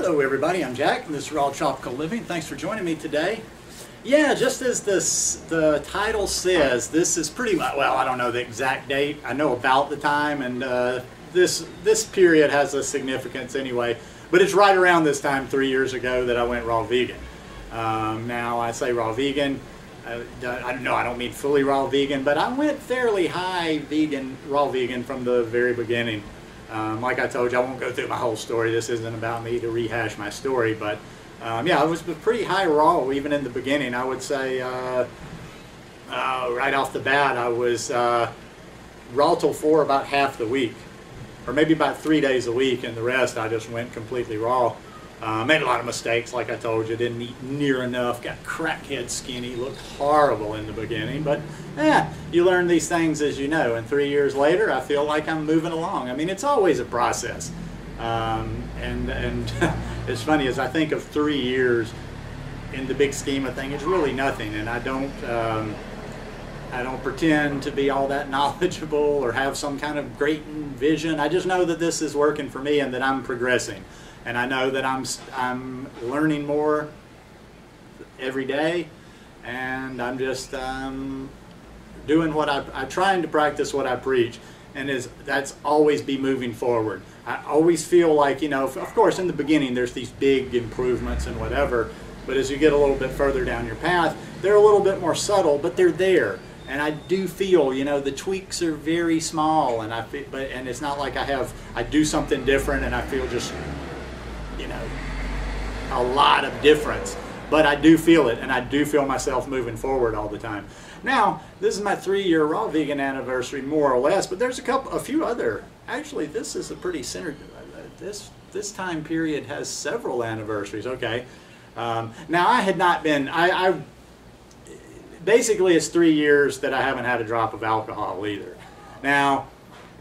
Hello everybody, I'm Jack and this is Raw Tropical Living. Thanks for joining me today. Yeah, just as the title says, this is pretty much, well, I don't know the exact date. I know about the time, and this period has a significance anyway. But it's right around this time 3 years ago that I went raw vegan. Now I say raw vegan, I don't mean fully raw vegan, but I went fairly high vegan, raw vegan from the very beginning. Like I told you, I won't go through my whole story. This isn't about me to rehash my story, but yeah, I was pretty high raw even in the beginning. I would say right off the bat, I was raw till for about half the week, or maybe about 3 days a week, and the rest I just went completely raw. Made a lot of mistakes, like I told you. Didn't eat near enough, got crackhead skinny, looked horrible in the beginning, but you learn these things as you know, and 3 years later I feel like I'm moving along. I mean, it's always a process, and it's funny, as I think of 3 years in the big scheme of things, it's really nothing, and I don't pretend to be all that knowledgeable or have some kind of great vision. I just know that this is working for me and that I'm progressing. And I know that I'm learning more every day, and I'm just doing what I'm trying to practice what I preach, and that's always be moving forward. I always feel like, you know, of course in the beginning there's these big improvements and whatever, but as you get a little bit further down your path, they're a little bit more subtle, but they're there. And I do feel, you know, the tweaks are very small, and and it's not like I do something different and I feel just, you know, a lot of difference, but I do feel it, and I do feel myself moving forward all the time. Now, this is my 3-year raw vegan anniversary, more or less, but there's a few other. Actually, this is a pretty centered. This time period has several anniversaries. Okay, now I had not been. I basically it's 3 years that I haven't had a drop of alcohol either. Now,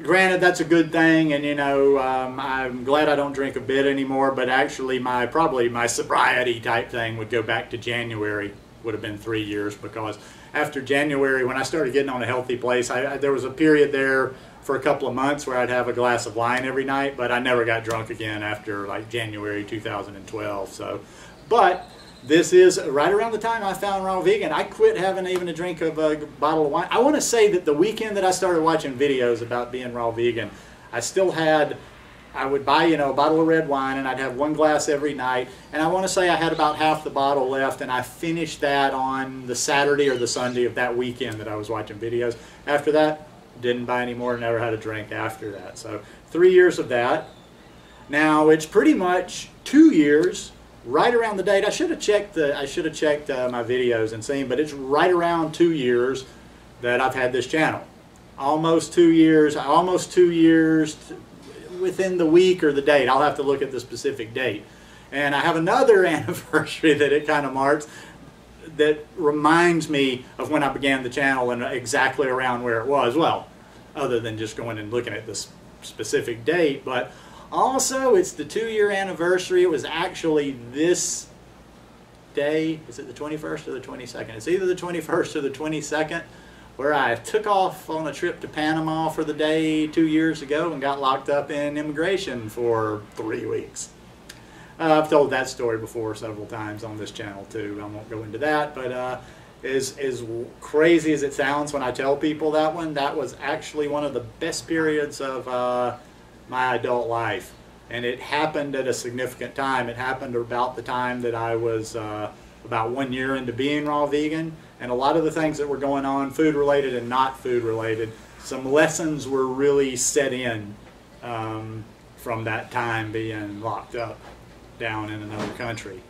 granted, that's a good thing, and you know, I'm glad I don't drink a bit anymore, but actually probably my sobriety type thing would go back to January, would have been 3 years, because after January, when I started getting on a healthy place, there was a period there for a couple of months where I'd have a glass of wine every night, but I never got drunk again after like January 2012. So, but this is right around the time I found raw vegan. I quit having even a drink of a bottle of wine. I want to say that the weekend that I started watching videos about being raw vegan, I would buy, you know, a bottle of red wine, and I'd have one glass every night. And I want to say I had about half the bottle left, and I finished that on the Saturday or the Sunday of that weekend that I was watching videos. After that, didn't buy any more, never had a drink after that. So 3 years of that. Now it's pretty much 2 years. Right around the date, I should have checked my videos and seen, but it's right around 2 years that I've had this channel. Almost 2 years within the week or the date. I'll have to look at the specific date. And I have another anniversary that it kind of marks that reminds me of when I began the channel and exactly around where it was. Well, other than just going and looking at this specific date, but also, it's the 2-year anniversary. It was actually this day. Is it the 21st or the 22nd? It's either the 21st or the 22nd, where I took off on a trip to Panama for the day 2 years ago and got locked up in immigration for 3 weeks. I've told that story before several times on this channel too. I won't go into that, but as crazy as it sounds when I tell people that one, that was actually one of the best periods of my adult life, and it happened at a significant time. It happened about the time that I was about 1 year into being raw vegan, and a lot of the things that were going on, food related and not food related, some lessons were really set in from that time being locked up down in another country.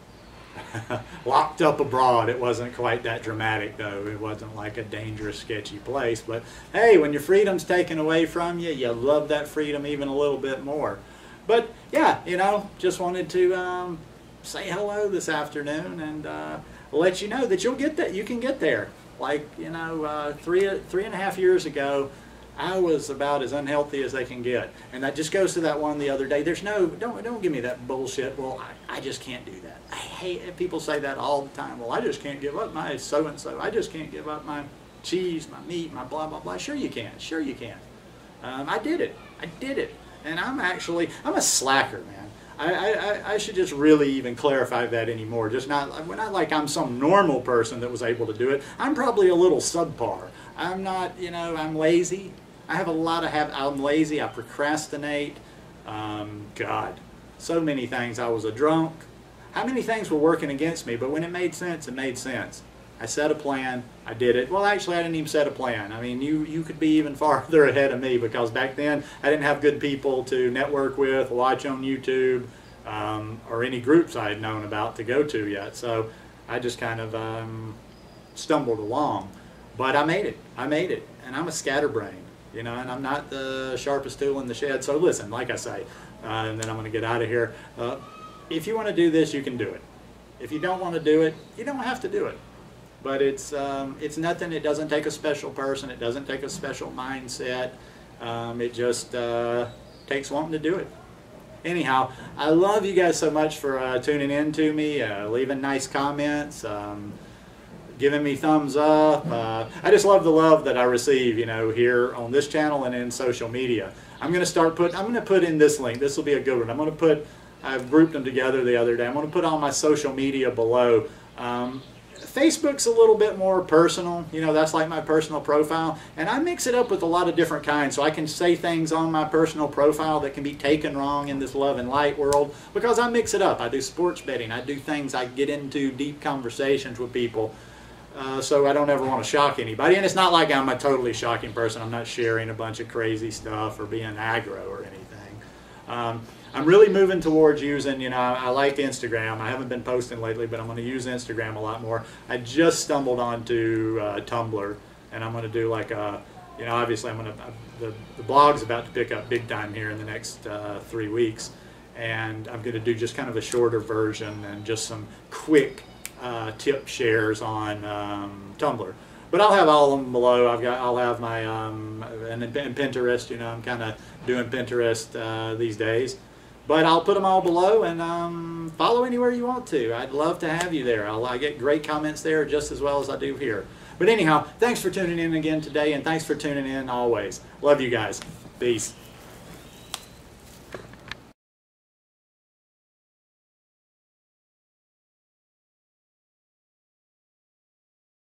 Locked up abroad. It wasn't quite that dramatic though. It wasn't like a dangerous, sketchy place, but hey, when your freedom's taken away from you, you love that freedom even a little bit more. But yeah, you know, just wanted to say hello this afternoon and let you know that you'll get that. You can get there. Like, you know, three and a half years ago, I was about as unhealthy as they can get, and that just goes to that one the other day. There's no, don't give me that bullshit. Well, I just can't do that. I hate it. People say that all the time. Well, I just can't give up my so and so. I just can't give up my cheese, my meat, my blah blah blah. Sure you can. Sure you can. I did it. I did it. And I'm a slacker, man. I should just really even clarify that anymore. Just not like I'm some normal person that was able to do it. I'm probably a little subpar. I'm not, you know, I'm lazy. I have a lot of I'm lazy. I procrastinate. God, so many things. I was a drunk. How many things were working against me? But when it made sense, it made sense. I set a plan. I did it. Well, actually, I didn't even set a plan. I mean, you could be even farther ahead of me, because back then I didn't have good people to network with, watch on YouTube, or any groups I had known about to go to yet. So I just kind of stumbled along. But I made it. I made it. And I'm a scatterbrain, you know, and I'm not the sharpest tool in the shed. So listen, like I say, and then I'm going to get out of here. If you want to do this, you can do it. If you don't want to do it, you don't have to do it. But it's nothing. It doesn't take a special person. It doesn't take a special mindset. It just takes wanting to do it. Anyhow, I love you guys so much for tuning in to me, leaving nice comments, giving me thumbs up. I just love the love that I receive, you know, here on this channel and in social media. I'm going to put in this link. This will be a good one. I've grouped them together the other day. I'm going to put all my social media below. Facebook's a little bit more personal, you know, that's like my personal profile, and I mix it up with a lot of different kinds, so I can say things on my personal profile that can be taken wrong in this love and light world, because I mix it up. I do sports betting, I do things, I get into deep conversations with people, so I don't ever want to shock anybody, and it's not like I'm a totally shocking person. I'm not sharing a bunch of crazy stuff or being aggro or anything. I'm really moving towards using, you know, I like Instagram. I haven't been posting lately, but I'm going to use Instagram a lot more. I just stumbled onto Tumblr, and I'm going to do like a, you know, obviously the blog's about to pick up big time here in the next 3 weeks, and I'm going to do just kind of a shorter version and just some quick tip shares on Tumblr. But I'll have all of them below. I'll have my and Pinterest. You know, I'm kind of doing Pinterest these days. But I'll put them all below, and follow anywhere you want to. I'd love to have you there. I get great comments there just as well as I do here. But anyhow, thanks for tuning in again today, and thanks for tuning in always. Love you guys. Peace.